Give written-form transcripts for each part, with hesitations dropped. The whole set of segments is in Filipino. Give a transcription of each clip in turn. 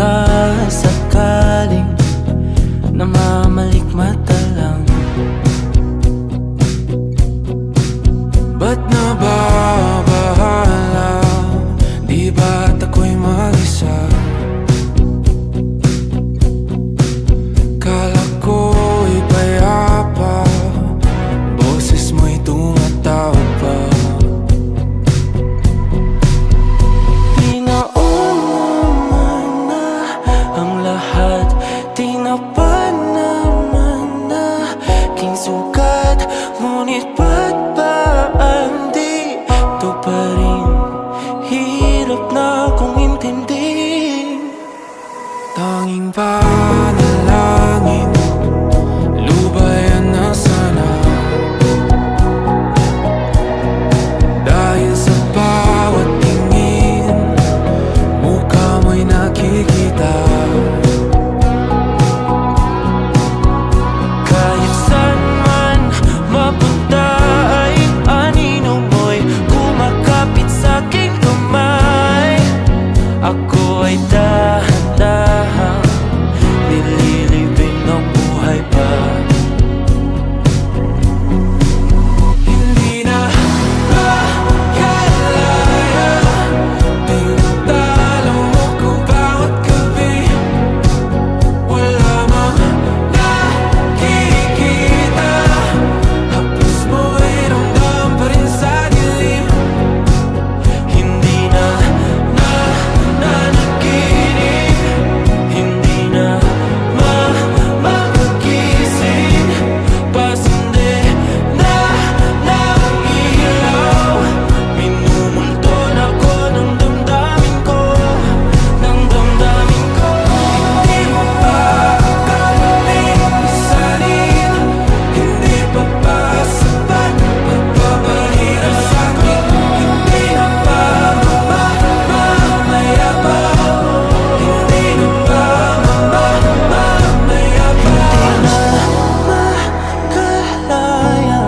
sakasakaling namamalikmata lang. Ba't nababahala? Di ba't ako'y mag-isa? Kala ko'y payapa, boses mo'y tumatawag pa. Di naman na ang lahat, di na pa naman na aking sukat. Ngunit ba't ba di ito pa rin? Hirap na kong intindihin. Tanging panalangin, lubayan na sana. Dahil sa bawat tingin, mukha mo'y nakikita. Kahit saan man mapunta ay anino mo'y kumakapit sa'king kamay. Ako ay dahan-dahan nililibing ng buhay pa. Hindi na makalaya, tinatalo mo ko bawat gabi. Wala mang nakikita, hapos mo'y ramdam pa rin sa dilim. Hindi na nanaginip, hindi na makagising. Pasindi na ng ilaw, minumulton ako ng damdamin ko, ng damdamin ko. Hindi mo pa akalain, hindi pa ba sapat magpapahirap sa'kin? Hindi na ba mamayabang? Hindi na ba mamayabang? Makalaya,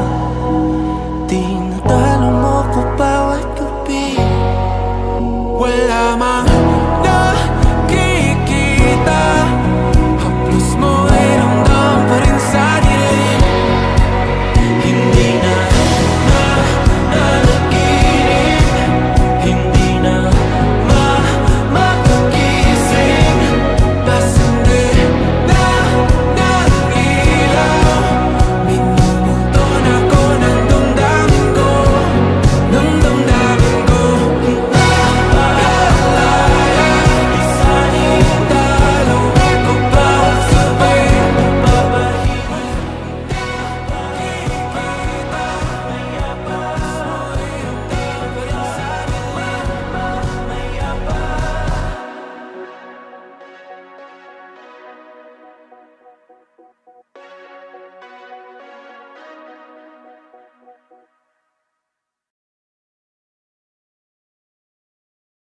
tinatalo mo ko bawat gabi. Wala mang